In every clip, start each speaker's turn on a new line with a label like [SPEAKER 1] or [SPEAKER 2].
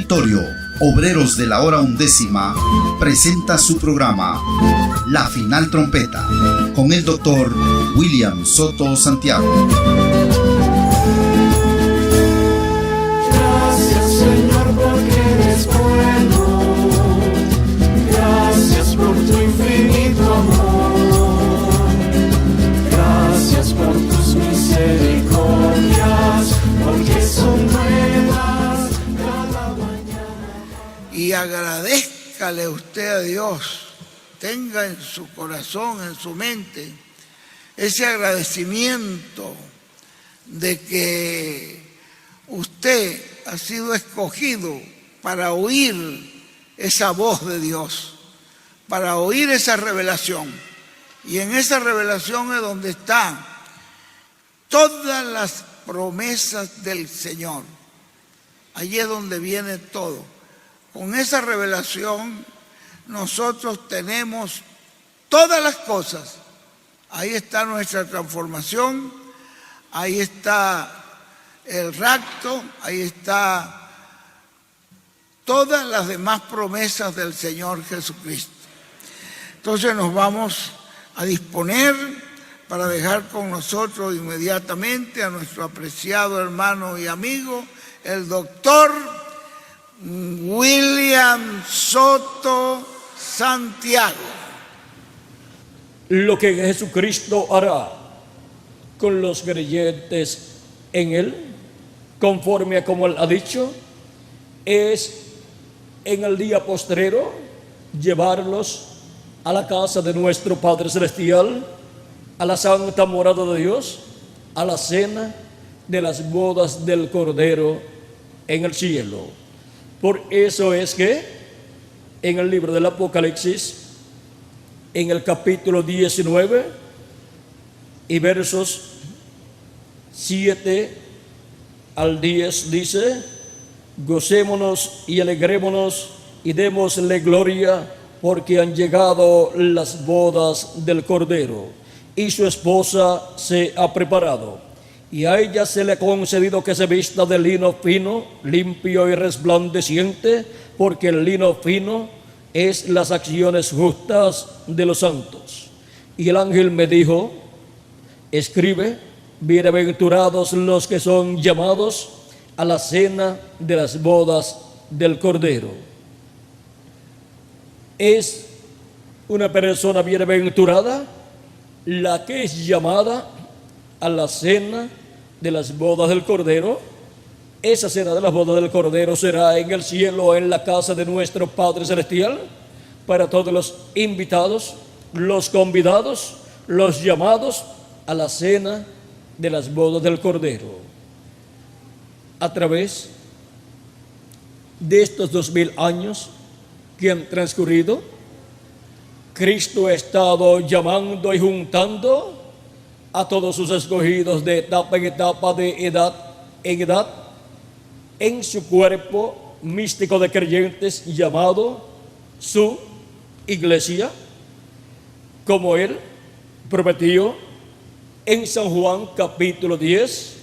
[SPEAKER 1] Territorio, Obreros de la Hora Undécima, presenta su programa La Final Trompeta, con el doctor William Soto Santiago.
[SPEAKER 2] Gracias, Señor, porque eres bueno. Gracias por tu infinito amor. Gracias por tus misericordias, porque son nuevas cada mañana.
[SPEAKER 3] Y agradézcale usted a Dios, tenga en su corazón, en su mente, ese agradecimiento de que usted ha sido escogido para oír esa voz de Dios, para oír esa revelación. Y en esa revelación es donde están todas las promesas del Señor. Allí es donde viene todo. Con esa revelación nosotros tenemos todas las cosas. Ahí está nuestra transformación, ahí está el rapto, ahí está todas las demás promesas del Señor Jesucristo. Entonces nos vamos a disponer para dejar con nosotros inmediatamente a nuestro apreciado hermano y amigo, el doctor William Soto Santiago.
[SPEAKER 4] Lo que Jesucristo hará con los creyentes en Él, conforme a como Él ha dicho, es en el día postrero llevarlos a la casa de nuestro Padre Celestial, a la santa morada de Dios, a la cena de las bodas del Cordero en el cielo. Por eso es que en el libro del Apocalipsis, en el capítulo 19 y versos 7 al 10 dice: gocémonos y alegrémonos y démosle gloria, porque han llegado las bodas del Cordero y su esposa se ha preparado. Y a ella se le ha concedido que se vista de lino fino, limpio y resplandeciente, porque el lino fino es las acciones justas de los santos. Y el ángel me dijo: escribe, bienaventurados los que son llamados a la cena de las bodas del Cordero. Es una persona bienaventurada la que es llamada a la cena de las bodas del Cordero. Esa cena de las bodas del Cordero será en el cielo, en la casa de nuestro Padre Celestial, para todos los invitados, los convidados, los llamados a la cena de las bodas del Cordero. A través de estos 2000 años que han transcurrido, Cristo ha estado llamando y juntando a todos sus escogidos de etapa en etapa, de edad en edad, en su cuerpo místico de creyentes llamado su iglesia, como Él prometió en San Juan capítulo 10,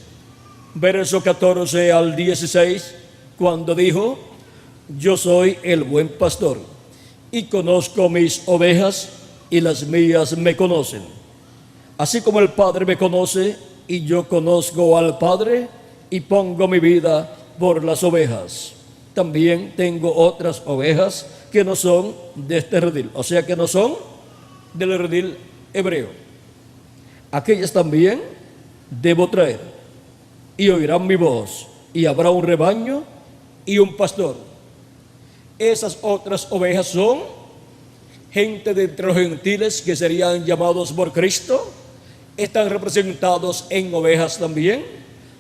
[SPEAKER 4] verso 14 al 16, cuando dijo: yo soy el buen pastor y conozco mis ovejas y las mías me conocen. Así como el Padre me conoce y yo conozco al Padre y pongo mi vida por las ovejas. También tengo otras ovejas que no son de este redil, o sea que no son del redil hebreo. Aquellas también debo traer y oirán mi voz, y habrá un rebaño y un pastor. Esas otras ovejas son gente de entre los gentiles que serían llamados por Cristo. Están representados en ovejas también,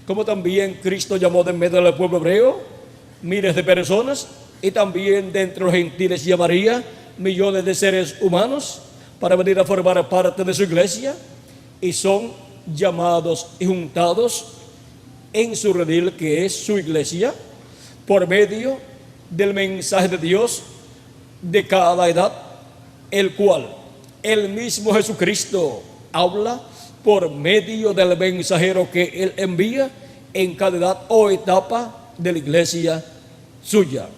[SPEAKER 4] como también Cristo llamó de en medio del pueblo hebreo miles de personas, y también de entre los gentiles llamaría millones de seres humanos para venir a formar parte de su iglesia, y son llamados y juntados en su redil, que es su iglesia, por medio del mensaje de Dios de cada edad, el cual el mismo Jesucristo habla por medio del mensajero que Él envía en cada edad o etapa de la iglesia suya.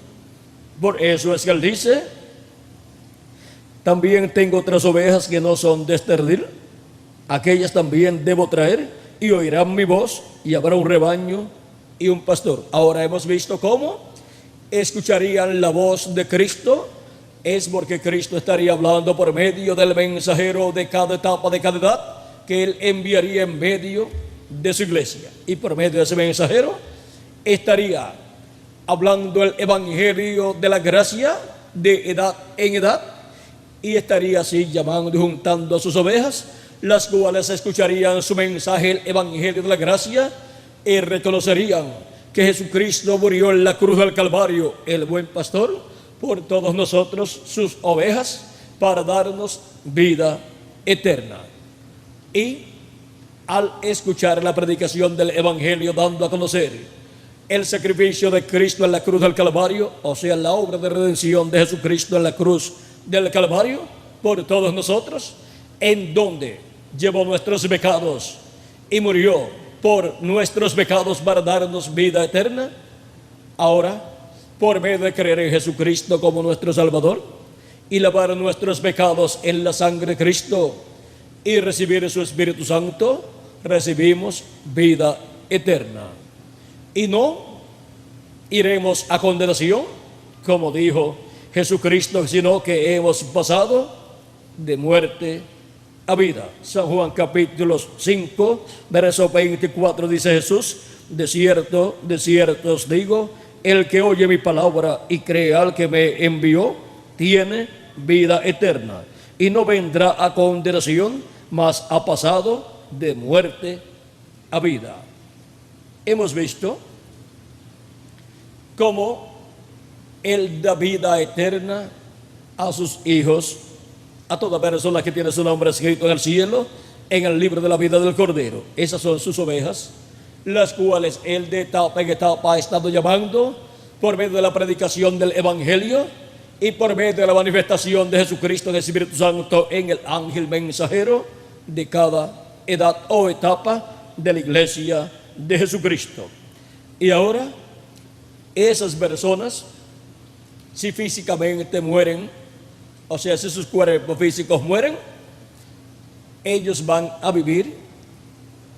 [SPEAKER 4] Por eso es que él dice: también tengo otras ovejas que no son de este redil, aquellas también debo traer, y oirán mi voz, y habrá un rebaño y un pastor. Ahora hemos visto cómo escucharían la voz de Cristo. Es porque Cristo estaría hablando por medio del mensajero de cada etapa, de cada edad, que Él enviaría en medio de su iglesia. Y por medio de ese mensajero estaría hablando el evangelio de la gracia de edad en edad, y estaría así llamando y juntando a sus ovejas, las cuales escucharían su mensaje, el evangelio de la gracia, y reconocerían que Jesucristo murió en la cruz del Calvario, el buen pastor, por todos nosotros, sus ovejas, para darnos vida eterna. Y al escuchar la predicación del evangelio, dando a conocer el sacrificio de Cristo en la cruz del Calvario, o sea, la obra de redención de Jesucristo en la cruz del Calvario por todos nosotros, en donde llevó nuestros pecados y murió por nuestros pecados para darnos vida eterna. Ahora, por medio de creer en Jesucristo como nuestro Salvador y lavar nuestros pecados en la sangre de Cristo y recibir su Espíritu Santo, recibimos vida eterna. Y no iremos a condenación, como dijo Jesucristo, sino que hemos pasado de muerte a vida. San Juan capítulo 5, verso 24 dice Jesús: de cierto os digo, el que oye mi palabra y cree al que me envió, tiene vida eterna, y no vendrá a condenación, mas ha pasado de muerte a vida. Hemos visto cómo Él da vida eterna a sus hijos, a toda persona que tiene su nombre escrito en el cielo, en el libro de la vida del Cordero. Esas son sus ovejas, las cuales Él de etapa en etapa ha estado llamando por medio de la predicación del evangelio y por medio de la manifestación de Jesucristo en el Espíritu Santo en el ángel mensajero de cada edad o etapa de la iglesia de Jesucristo. Y ahora, esas personas, si físicamente mueren, o sea, si sus cuerpos físicos mueren, ellos van a vivir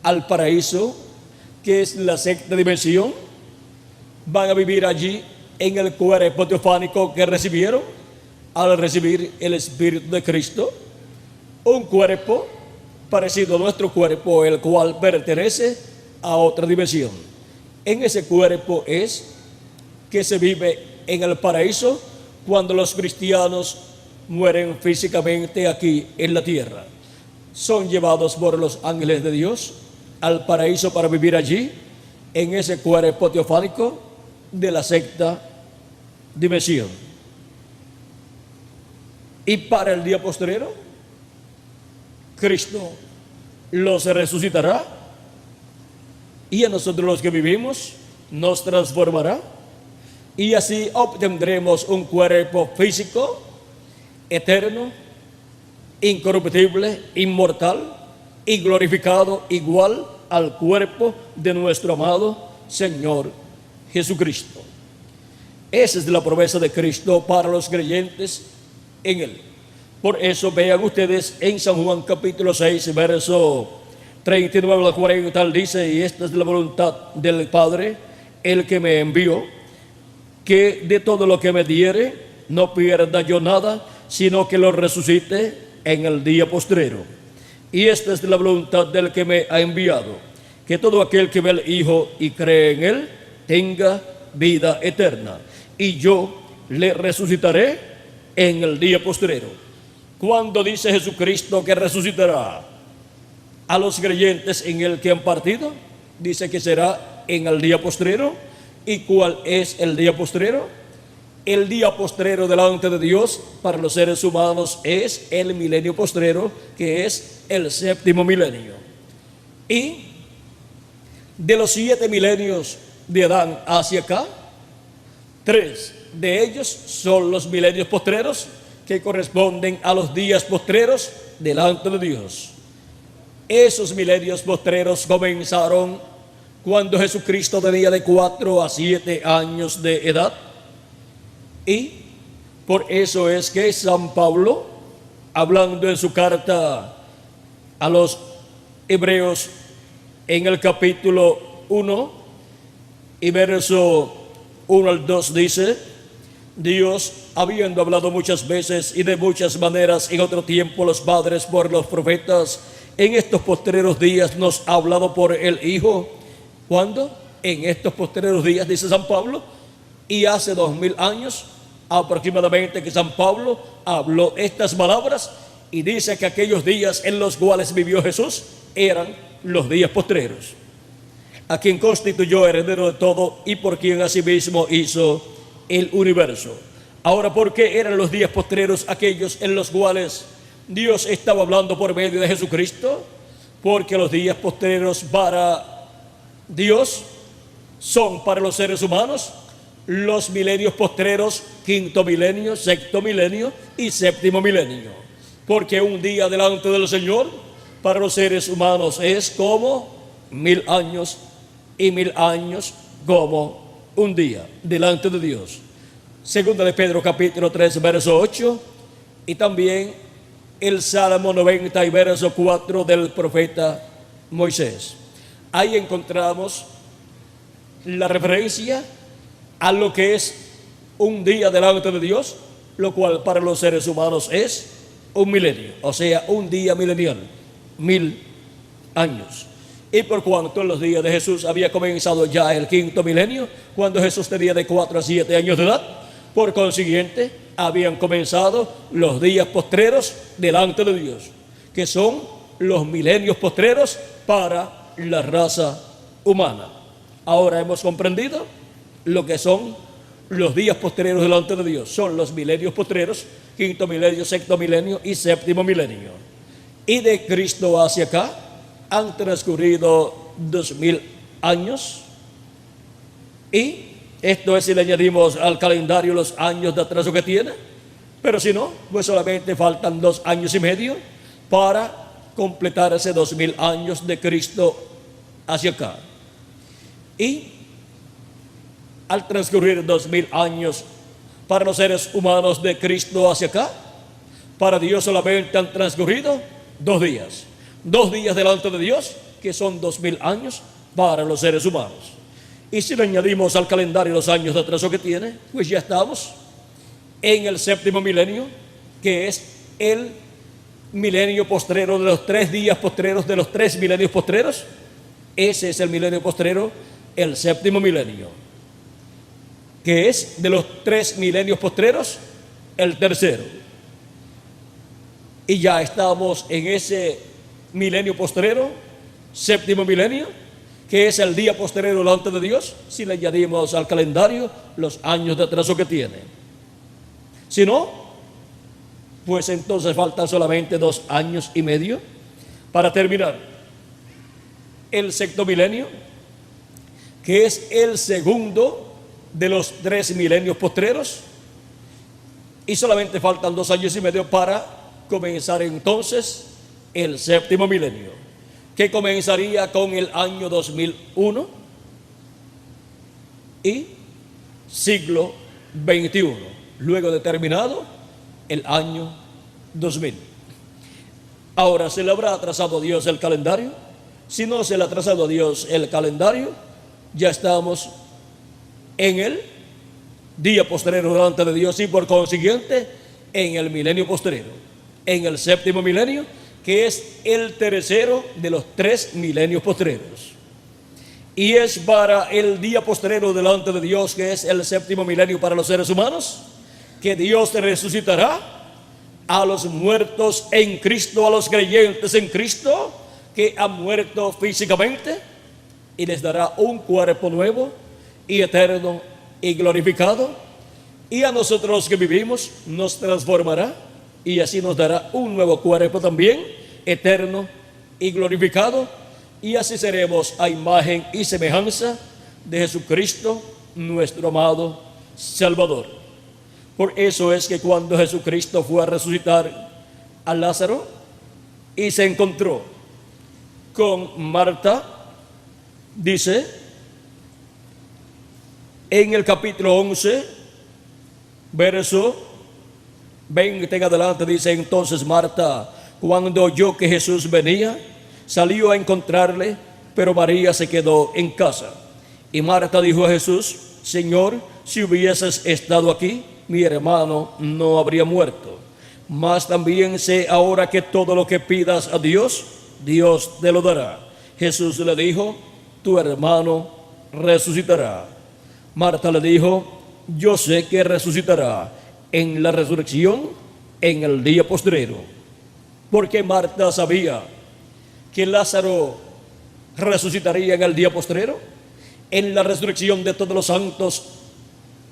[SPEAKER 4] al paraíso, que es la sexta dimensión. Van a vivir allí en el cuerpo teofánico que recibieron al recibir el Espíritu de Cristo, un cuerpo parecido a nuestro cuerpo, el cual pertenece a otra dimensión. En ese cuerpo es que se vive en el paraíso cuando los cristianos mueren físicamente aquí en la tierra. Son llevados por los ángeles de Dios al paraíso para vivir allí, en ese cuerpo teofánico de la sexta dimensión. Y para el día postrero, Cristo los resucitará, y a nosotros los que vivimos nos transformará, y así obtendremos un cuerpo físico, eterno, incorruptible, inmortal y glorificado, igual al cuerpo de nuestro amado Señor Jesucristo. Esa es la promesa de Cristo para los creyentes en Él. Por eso vean ustedes en San Juan capítulo 6, verso 39 al 40, dice: y esta es la voluntad del Padre, el que me envió, que de todo lo que me diere no pierda yo nada, sino que lo resucite en el día postrero. Y esta es la voluntad del que me ha enviado, que todo aquel que ve al Hijo y cree en Él tenga vida eterna, y yo le resucitaré en el día postrero. ¿Cuándo dice Jesucristo que resucitará a los creyentes en Él que han partido? Dice que será en el día postrero. ¿Y cuál es el día postrero? El día postrero delante de Dios para los seres humanos es el milenio postrero, que es el séptimo milenio. Y de los 7 milenios de Adán hacia acá, 3 de ellos son los milenios postreros, que corresponden a los días postreros delante de Dios. Esos milenios postreros comenzaron cuando Jesucristo tenía de 4 a 7 años de edad, Y por eso es que San Pablo, hablando en su carta a los Hebreos en el capítulo 1 y verso 1 al 2 dice: Dios, habiendo hablado muchas veces y de muchas maneras en otro tiempo los padres por los profetas, en estos postreros días nos ha hablado por el Hijo. ¿Cuándo? En estos postreros días, dice San Pablo, y hace 2000 años aproximadamente que San Pablo habló estas palabras, y dice que aquellos días en los cuales vivió Jesús eran los días postreros, a quien constituyó heredero de todo y por quien asimismo hizo el universo. Ahora, ¿por qué eran los días postreros aquellos en los cuales Dios estaba hablando por medio de Jesucristo? Porque los días postreros para Dios son para los seres humanos los milenios postreros, quinto milenio, sexto milenio y séptimo milenio. Porque un día delante del Señor para los seres humanos es como 1000 años, y 1000 años como un día delante de Dios. Segunda de Pedro capítulo 3 verso 8, y también el Salmo 90 y verso 4 del profeta Moisés. Ahí encontramos la referencia a lo que es un día delante de Dios, lo cual para los seres humanos es un milenio, o sea, un día milenial, 1000 años. Y por cuanto en los días de Jesús había comenzado ya el quinto milenio, cuando Jesús tenía de 4 a 7 años de edad, por consiguiente habían comenzado los días postreros delante de Dios, que son los milenios postreros para la raza humana. Ahora hemos comprendido lo que son los días postreros delante de Dios. Son los milenios postreros, quinto milenio, sexto milenio y séptimo milenio. Y de Cristo hacia acá han transcurrido 2000 años. Y esto es si le añadimos al calendario los años de atraso que tiene. Pero si no, pues solamente faltan 2 años y medio para completar ese 2000 años de Cristo hacia acá. Y al transcurrir 2000 años para los seres humanos de Cristo hacia acá, para Dios solamente han transcurrido 2 días. 2 días delante de Dios, que son 2000 años para los seres humanos. Y si le añadimos al calendario los años de atraso que tiene, pues ya estamos en el séptimo milenio, que es el milenio postrero de los 3 días postreros, de los 3 milenios postreros. Ese es el milenio postrero, el séptimo milenio, que es de los 3 milenios postreros, el tercero. Y ya estamos en ese milenio postrero, séptimo milenio, que es el día postrero delante de Dios, si le añadimos al calendario los años de atraso que tiene. Si no, pues entonces faltan solamente 2 años y medio para terminar el sexto milenio, que es el segundo de los 3 milenios postreros, y solamente faltan 2 años y medio para comenzar entonces el séptimo milenio, que comenzaría con el año 2001 y siglo XXI, luego de terminado el año 2000. Ahora, ¿se le habrá atrasado a Dios el calendario? Si no se le ha atrasado a Dios el calendario, ya estamos en el día postrero delante de Dios, y por consiguiente en el milenio postrero, en el séptimo milenio, que es el tercero de los 3 milenios postreros. Y es para el día postrero delante de Dios, que es el séptimo milenio para los seres humanos, que Dios resucitará a los muertos en Cristo, a los creyentes en Cristo que han muerto físicamente, y les dará un cuerpo nuevo y eterno y glorificado. Y a nosotros los que vivimos nos transformará, y así nos dará un nuevo cuerpo también, eterno y glorificado, y así seremos a imagen y semejanza de Jesucristo, nuestro amado Salvador. Por eso es que cuando Jesucristo fue a resucitar a Lázaro y se encontró con Marta, dice en el capítulo 11, Verso 20 en adelante dice: entonces Marta, cuando oyó que Jesús venía, salió a encontrarle, pero María se quedó en casa. Y Marta dijo a Jesús: Señor, si hubieses estado aquí, mi hermano no habría muerto. Mas también sé ahora que todo lo que pidas a Dios, Dios te lo dará. Jesús le dijo: tu hermano resucitará. Marta le dijo: yo sé que resucitará en la resurrección en el día postrero. Porque Marta sabía que Lázaro resucitaría en el día postrero, en la resurrección de todos los santos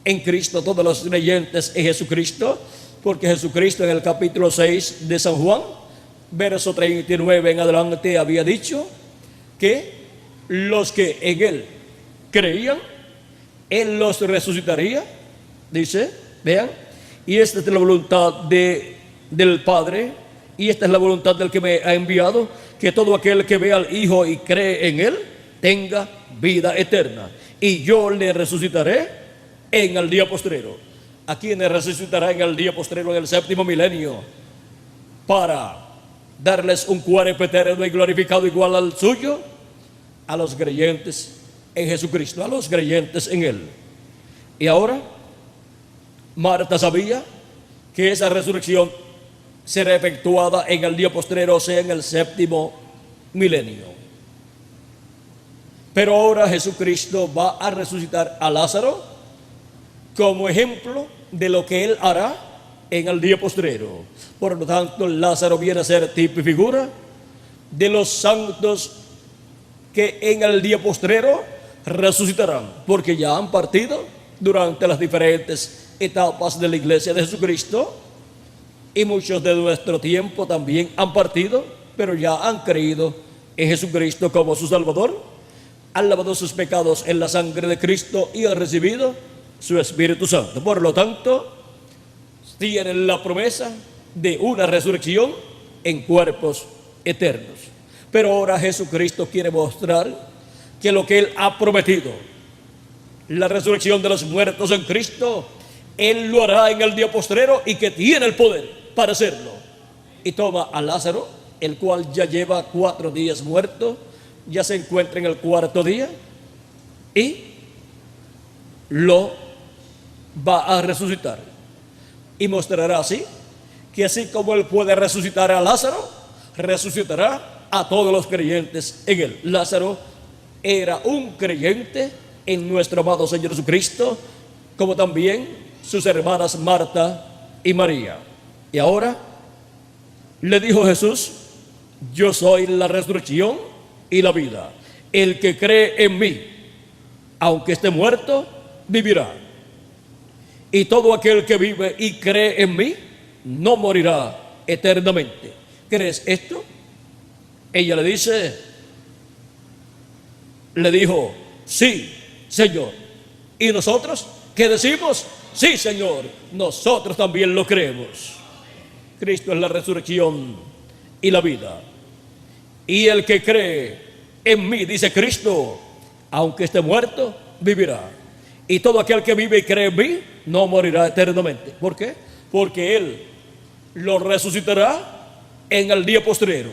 [SPEAKER 4] en Cristo, todos los creyentes en Jesucristo. Porque Jesucristo en el capítulo 6 de San Juan, verso 39 en adelante, había dicho que los que en Él creían, Él los resucitaría. Dice, vean, y esta es la voluntad del Padre, y esta es la voluntad del que me ha enviado, que todo aquel que vea al Hijo y cree en Él, tenga vida eterna. Y yo le resucitaré en el día postrero. ¿A quienes resucitará en el día postrero, en el séptimo milenio? Para darles un cuerpo eterno y glorificado igual al suyo, a los creyentes en Jesucristo, a los creyentes en Él. Y ahora, Marta sabía que esa resurrección será efectuada en el día postrero, o sea, en el séptimo milenio. Pero ahora Jesucristo va a resucitar a Lázaro como ejemplo de lo que Él hará en el día postrero. Por lo tanto, Lázaro viene a ser tipo y figura de los santos que en el día postrero resucitarán, porque ya han partido durante las diferentes etapas de la iglesia de Jesucristo, y muchos de nuestro tiempo también han partido, pero ya han creído en Jesucristo como su Salvador, han lavado sus pecados en la sangre de Cristo y han recibido su Espíritu Santo. Por lo tanto, tienen la promesa de una resurrección en cuerpos eternos. Pero ahora Jesucristo quiere mostrar que lo que Él ha prometido, la resurrección de los muertos en Cristo, Él lo hará en el día postrero, y que tiene el poder para hacerlo. Y toma a Lázaro, el cual ya lleva 4 días muerto, ya se encuentra en el 4.º día, y lo va a resucitar. Y mostrará así que así como Él puede resucitar a Lázaro, resucitará a todos los creyentes en Él. Lázaro era un creyente en nuestro amado Señor Jesucristo, como también sus hermanas Marta y María. Y ahora le dijo Jesús: yo soy la resurrección y la vida. El que cree en mí, aunque esté muerto, vivirá. Y todo aquel que vive y cree en mí, no morirá eternamente. ¿Crees esto? Ella le dijo: sí, Señor. ¿Y nosotros qué decimos? Sí, Señor, nosotros también lo creemos. Cristo es la resurrección y la vida. Y el que cree en mí, dice Cristo, aunque esté muerto, vivirá. Y todo aquel que vive y cree en mí, no morirá eternamente. ¿Por qué? Porque Él lo resucitará en el día postrero,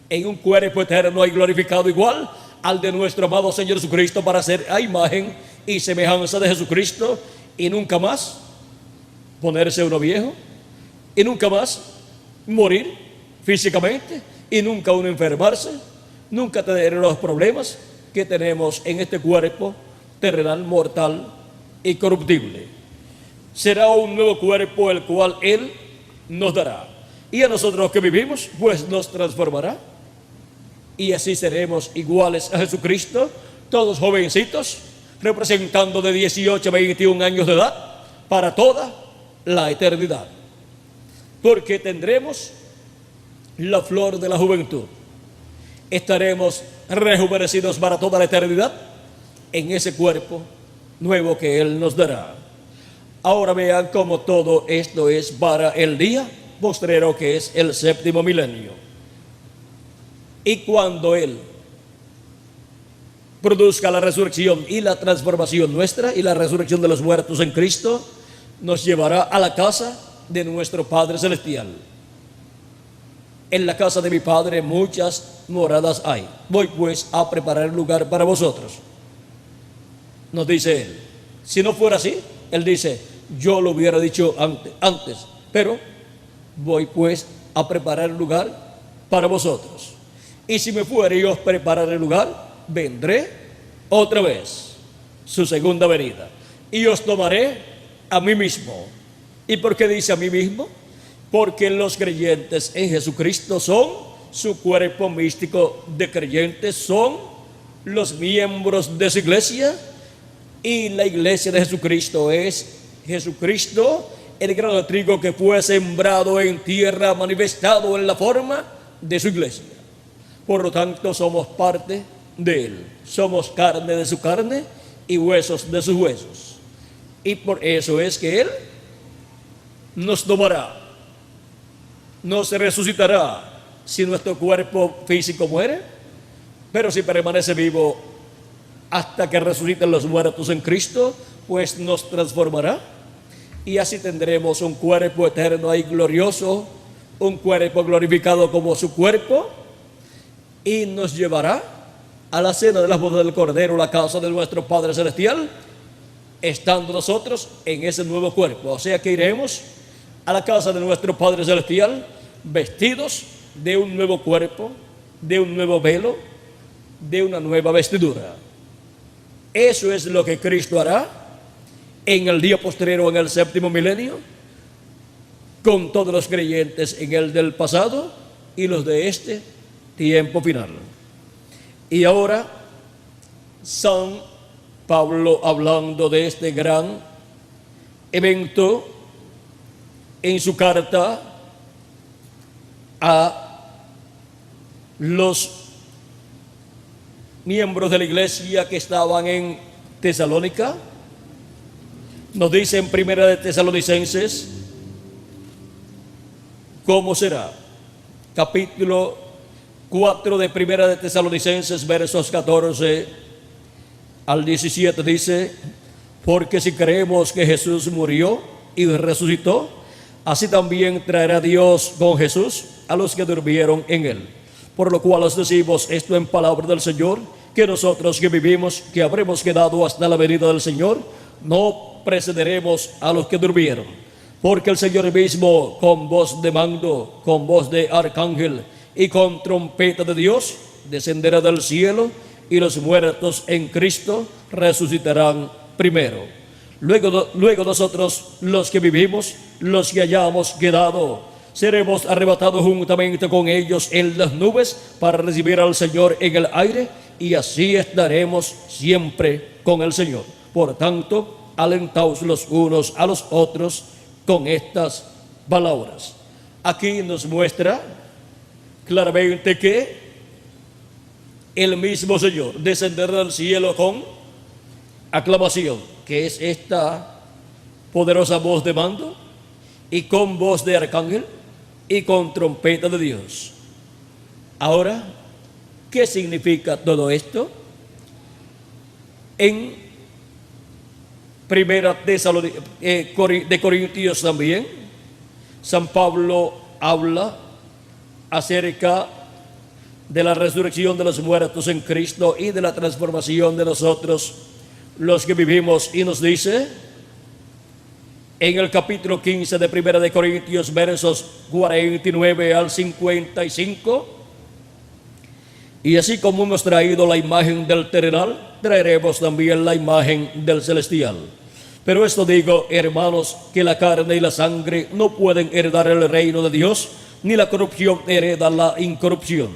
[SPEAKER 4] en un cuerpo eterno y glorificado igual al de nuestro amado Señor Jesucristo, para ser a imagen y semejanza de Jesucristo, y nunca más ponerse uno viejo, y nunca más morir físicamente, y nunca uno enfermarse, nunca tener los problemas que tenemos en este cuerpo terrenal, mortal y corruptible. Será un nuevo cuerpo el cual Él nos dará, y a nosotros los que vivimos, pues nos transformará, y así seremos iguales a Jesucristo, todos jovencitos, representando de 18 a 21 años de edad, para toda la eternidad, porque tendremos la flor de la juventud. Estaremos rejuvenecidos para toda la eternidad en ese cuerpo nuevo que Él nos dará. Ahora vean cómo todo esto es para el día postrero, que es el séptimo milenio. Y cuando Él produzca la resurrección y la transformación nuestra y la resurrección de los muertos en Cristo, nos llevará a la casa de nuestro Padre Celestial. En la casa de mi Padre muchas moradas hay. Voy pues a preparar lugar para vosotros. Nos dice Él. Si no fuera así, Él dice, yo lo hubiera dicho antes, pero voy pues a preparar lugar para vosotros. Y si me fuere y os prepararé lugar, vendré otra vez, su segunda venida, y os tomaré a mí mismo. ¿Y por qué dice a mí mismo? Porque los creyentes en Jesucristo son su cuerpo místico de creyentes, son los miembros de su iglesia, y la iglesia de Jesucristo es Jesucristo, el grano de trigo que fue sembrado en tierra, manifestado en la forma de su iglesia. Por lo tanto, somos parte de Él, somos carne de su carne y huesos de sus huesos. Y por eso es que Él nos tomará, nos resucitará si nuestro cuerpo físico muere, pero si permanece vivo hasta que resuciten los muertos en Cristo, pues nos transformará y así tendremos un cuerpo eterno y glorioso, un cuerpo glorificado como su cuerpo, y nos llevará a la cena de las bodas del Cordero, la casa de nuestro Padre Celestial, estando nosotros en ese nuevo cuerpo. O sea que iremos a la casa de nuestro Padre Celestial vestidos de un nuevo cuerpo, de un nuevo velo, de una nueva vestidura. Eso es lo que Cristo hará en el día postrero, en el séptimo milenio, con todos los creyentes en el del pasado y los de este tiempo final. Y ahora, San Pablo, hablando de este gran evento, en su carta a los miembros de la iglesia que estaban en Tesalónica, nos dice en Primera de Tesalonicenses cómo será. Capítulo 4 de Primera de Tesalonicenses, versos 14 al 17 dice: porque si creemos que Jesús murió y resucitó, así también traerá Dios con Jesús a los que durmieron en él. Por lo cual os decimos esto en palabra del Señor, que nosotros que vivimos, que habremos quedado hasta la venida del Señor, no precederemos a los que durmieron. Porque el Señor mismo, con voz de mando, con voz de arcángel y con trompeta de Dios, descenderá del cielo, y los muertos en Cristo resucitarán primero. Luego nosotros, los que vivimos, los que hayamos quedado, seremos arrebatados juntamente con ellos en las nubes para recibir al Señor en el aire, y así estaremos siempre con el Señor. Por tanto, alentaos los unos a los otros con estas palabras. Aquí nos muestra claramente que el mismo Señor descenderá del cielo con aclamación, que es esta poderosa voz de mando, y con voz de arcángel y con trompeta de Dios. Ahora, ¿qué significa todo esto? En Primera de Corintios también, San Pablo habla acerca de la resurrección de los muertos en Cristo y de la transformación de nosotros, los que vivimos, y nos dice en el capítulo 15 de Primera de Corintios, versos 49 al 55: y así como hemos traído la imagen del terrenal, traeremos también la imagen del celestial. Pero esto digo, hermanos, que la carne y la sangre no pueden heredar el reino de Dios, ni la corrupción hereda la incorrupción.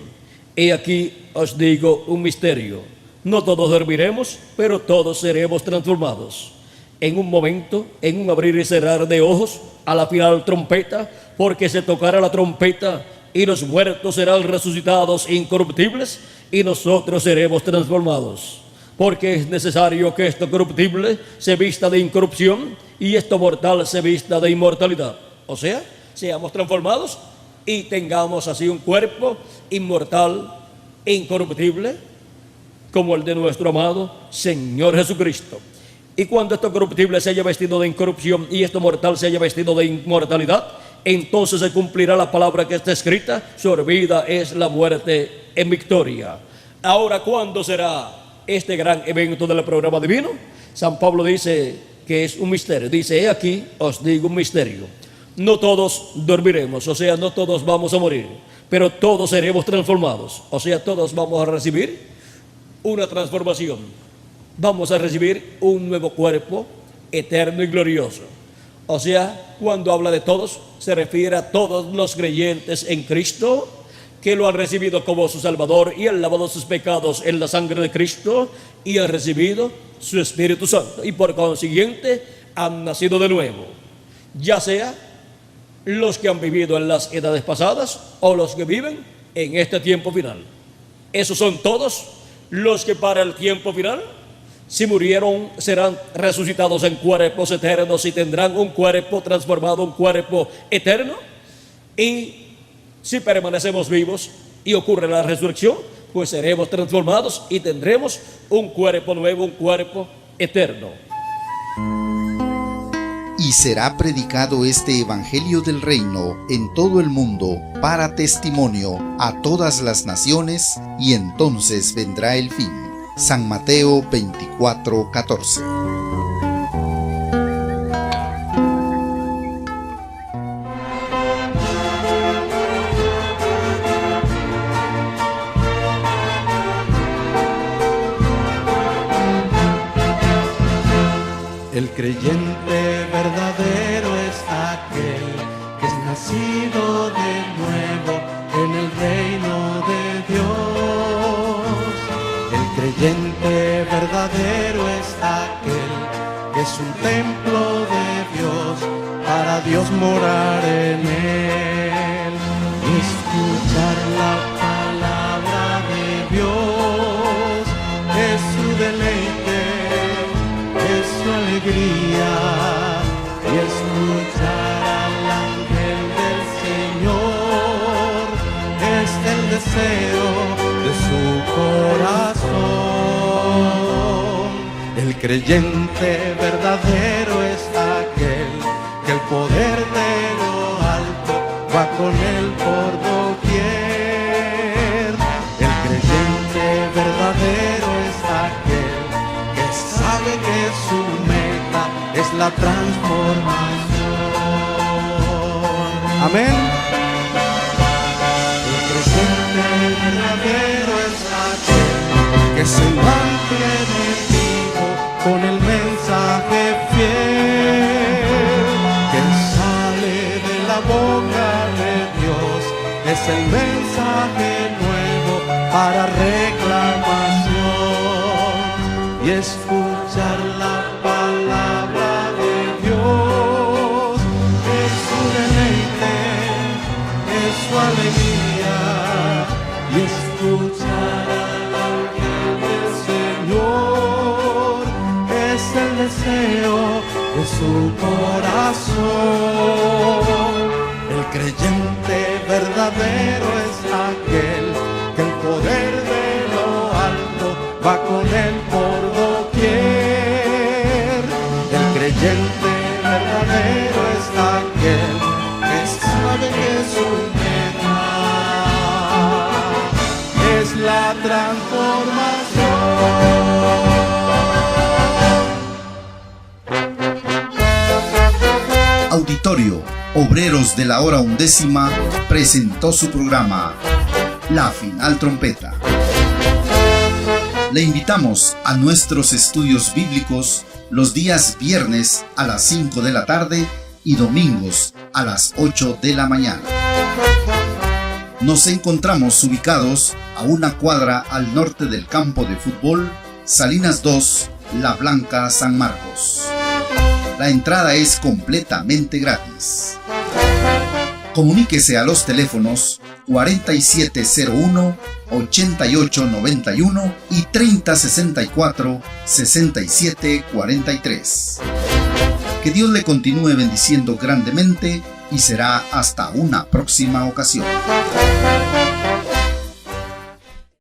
[SPEAKER 4] He aquí os digo un misterio: no todos dormiremos, pero todos seremos transformados. En un momento, en un abrir y cerrar de ojos, a la final trompeta, porque se tocará la trompeta, y los muertos serán resucitados incorruptibles, y nosotros seremos transformados. Porque es necesario que esto corruptible se vista de incorrupción, y esto mortal se vista de inmortalidad. O sea, seamos transformados y tengamos así un cuerpo inmortal e incorruptible, como el de nuestro amado Señor Jesucristo. Y cuando esto corruptible se haya vestido de incorrupción y esto mortal se haya vestido de inmortalidad, entonces se cumplirá la palabra que está escrita: sorbida es la muerte en victoria. Ahora, ¿cuándo será este gran evento del programa divino? San Pablo dice que es un misterio. Dice: he aquí, os digo un misterio. No todos dormiremos, o sea, no todos vamos a morir, pero todos seremos transformados, o sea, todos vamos a recibir una transformación. Vamos a recibir un nuevo cuerpo eterno y glorioso. O sea, cuando habla de todos, se refiere a todos los creyentes en Cristo, que lo han recibido como su Salvador y han lavado sus pecados en la sangre de Cristo y han recibido su Espíritu Santo, y por consiguiente han nacido de nuevo, ya sea los que han vivido en las edades pasadas o los que viven en este tiempo final. Esos son todos los que para el tiempo final, si murieron, serán resucitados en cuerpos eternos y tendrán un cuerpo transformado, un cuerpo eterno. Y si permanecemos vivos y ocurre la resurrección, pues seremos transformados y tendremos un cuerpo nuevo, un cuerpo eterno.
[SPEAKER 1] Y será predicado este Evangelio del Reino en todo el mundo para testimonio a todas las naciones, y entonces vendrá el fin. San Mateo 24:14.
[SPEAKER 2] El creyente verdadero es aquel que es nacido de nuevo en el reino de Dios. El creyente verdadero es aquel que es un templo de Dios, para Dios morar en él y escuchar la palabra de Dios. Es su deleite, es su alegría, y escuchar al ángel del Señor es el deseo de su corazón. El creyente verdadero es aquel que el poder de lo alto va con él por doquier. El creyente verdadero es aquel que sabe que su meta es la transformación. Amén. El creyente verdadero es aquel que se mantiene vivo con el mensaje fiel que sale de la boca de Dios. Es el mensaje nuevo para reclamación y escuchar la palabra de Dios. Es su deleite, es su alegría, y escuchar al ángel del Señor es el deseo de su corazón. El creyente verdadero es aquel que el poder de lo alto va con él por doquier. El creyente verdadero es aquel que sabe que su meta es la transformación.
[SPEAKER 1] Auditorio Obreros de la Hora Undécima presentó su programa La Final Trompeta. Le invitamos a nuestros estudios bíblicos los días viernes a las 5 de la tarde y domingos a las 8 de la mañana. Nos encontramos ubicados a una cuadra al norte del campo de fútbol Salinas 2, La Blanca, San Marcos. La entrada es completamente gratis. Comuníquese a los teléfonos 4701-8891 y 3064-6743. Que Dios le continúe bendiciendo grandemente y será hasta una próxima ocasión.